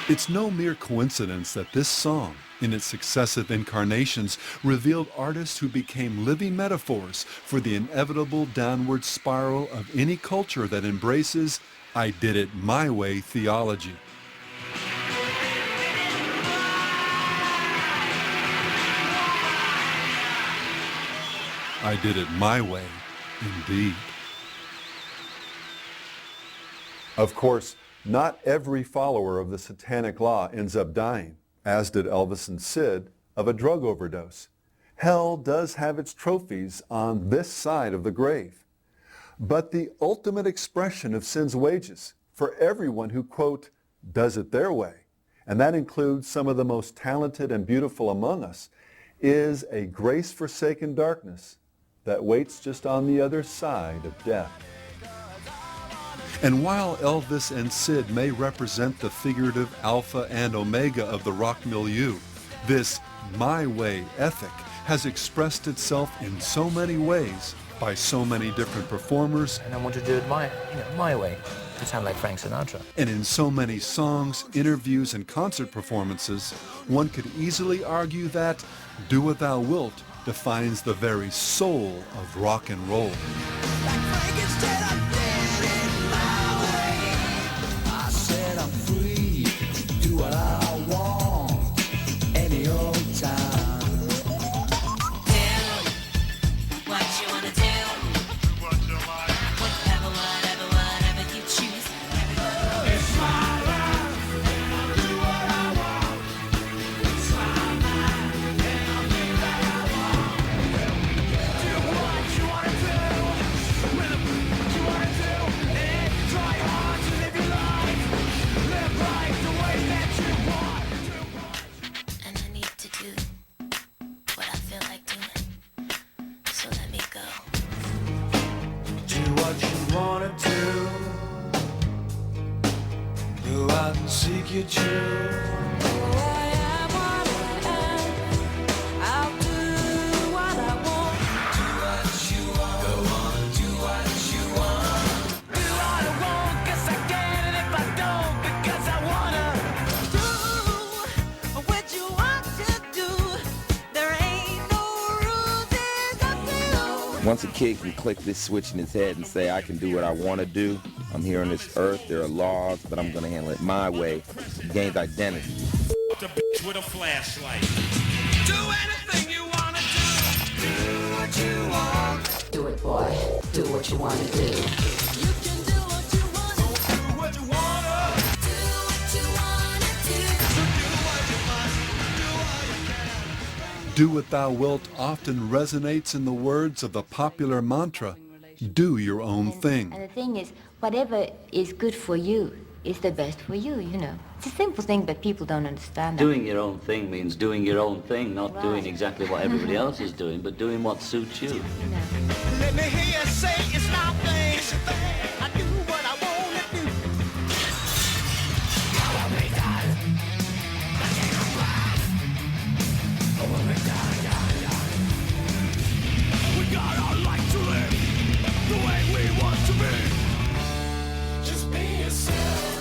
It's no mere coincidence that this song, in its successive incarnations, revealed artists who became living metaphors for the inevitable downward spiral of any culture that embraces "I did it my way" theology. I did it my way, indeed. Of course, not every follower of the Satanic Law ends up dying, as did Elvis and Sid, of a drug overdose. Hell does have its trophies on this side of the grave. But the ultimate expression of sin's wages for everyone who, quote, does it their way, and that includes some of the most talented and beautiful among us, is a grace-forsaken darkness that waits just on the other side of death. And while Elvis and Sid may represent the figurative alpha and omega of the rock milieu, this my way ethic has expressed itself in so many ways by so many different performers. And I want to do it my way, to sound like Frank Sinatra. And in so many songs, interviews, and concert performances, one could easily argue that "Do What Thou Wilt" defines the very soul of rock and roll. Seek your truth. Once a kid can click this switch in his head and say, I can do what I want to do, I'm here on this earth, there are laws, but I'm going to handle it my way, he gains identity. The bitch with a flashlight. Do anything you want to do. Do what you want. Do it, boy. Do what you want to do. You can do what you want to do. Do what you want to. Do what you want to do. Do what you must. Do what you can. Do What Thou Wilt often resonates in the words of the popular mantra, do your own thing. And the thing is, whatever is good for you is the best for you, you know. It's a simple thing, but people don't understand that. Doing your own thing means doing your own thing, not Right. doing exactly what everybody else is doing, but doing what suits you. You know. Let me hear you say it's my thing. It's your thing. I do what I want to do. We got our life to live the way we want to be. Just be yourself.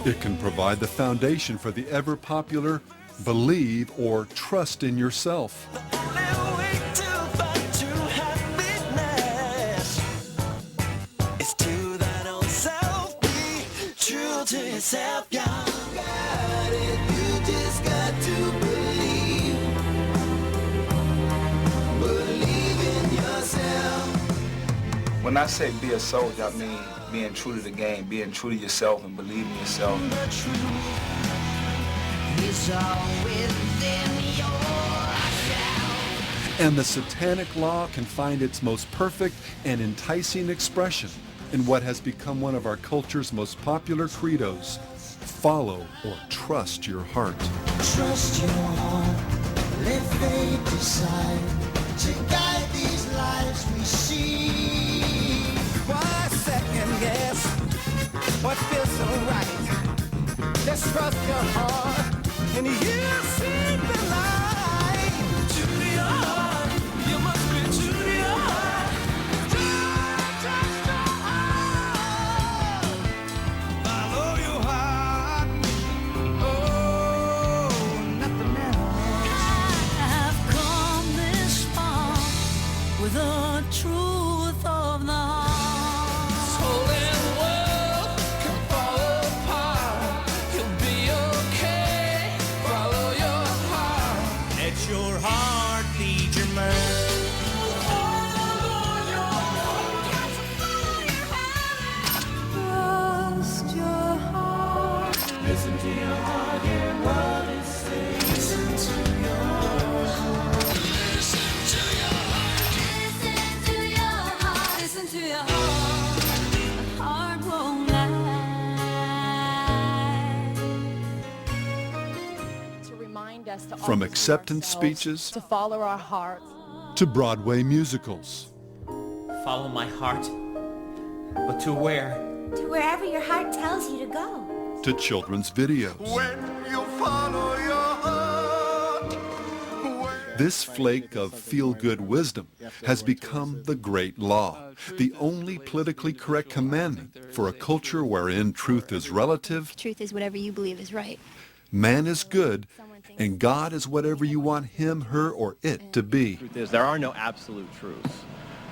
It can provide the foundation for the ever-popular believe or trust in yourself. When I say be a soldier, I mean being true to the game, being true to yourself and believing in yourself. And the Satanic Law can find its most perfect and enticing expression in what has become one of our culture's most popular credos, follow or trust your heart. Trust your heart, let fate decide to guide these lives we see. Why second guess what feels so right? Just trust your heart and you'll see the light. Listen to your heart. A heart won't lie. To remind us to From always acceptance ourselves, speeches to follow our hearts. to Broadway musicals, Follow my heart. But to where? To wherever your heart tells you to go. to children's videos. When you follow your heart. This flake of feel-good wisdom has become the great law, the only politically correct commandment for a culture wherein truth is relative, Truth is whatever you believe is right. man is good, and God is whatever you want him, her, or it to be. Truth is, there are no absolute truths.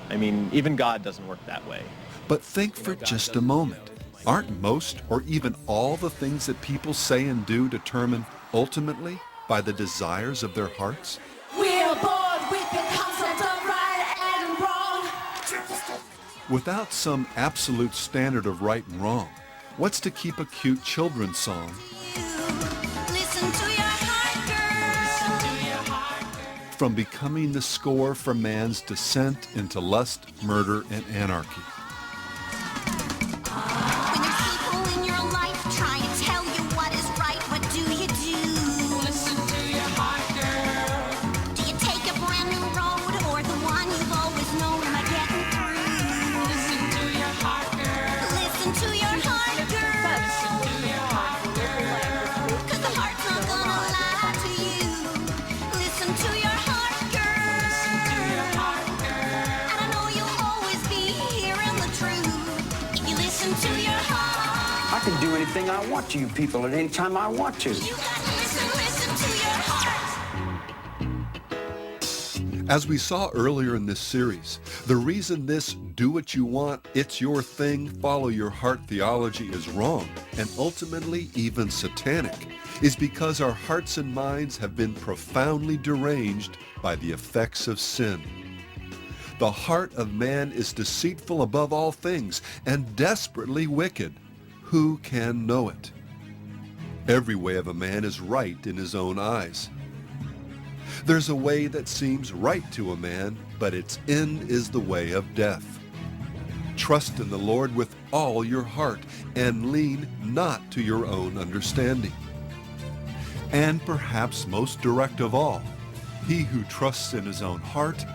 I mean, even God doesn't work that way. But think for just a moment. Aren't most or even all the things that people say and do determined ultimately by the desires of their hearts? We're bored with the concept of right and wrong. Without some absolute standard of right and wrong, what's to keep a cute children's song Listen to your heart, girl. from becoming the score for man's descent into lust, murder, and anarchy? When there's people in your life trying to tell you what is right, what do you do? Listen to your heart, girl. Do you take a brand new road or the one you've always known by getting through? Listen to your heart, girl. Listen to your heart, girl. Listen to your heart, girl. 'Cause the heart's not gonna lie to you. Listen to your heart, girl. Listen to your heart, girl. And I know you'll always be hearing the truth if you listen to your heart. I can do anything I want to you people at any time I want to. You got to listen to your heart. As we saw earlier in this series, the reason this do what you want, it's your thing, follow your heart theology is wrong, and ultimately even satanic, is because our hearts and minds have been profoundly deranged by the effects of sin. The heart of man is deceitful above all things and desperately wicked. Who can know it? Every way of a man is right in his own eyes. There's a way that seems right to a man, but its end is the way of death. Trust in the Lord with all your heart and lean not to your own understanding. And perhaps most direct of all, he who trusts in his own heart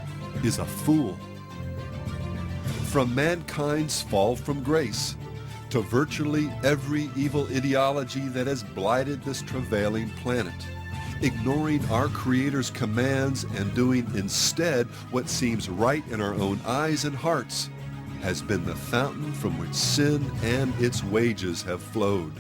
is a fool. From mankind's fall from grace to virtually every evil ideology that has blighted this travailing planet, ignoring our Creator's commands and doing instead what seems right in our own eyes and hearts has been the fountain from which sin and its wages have flowed.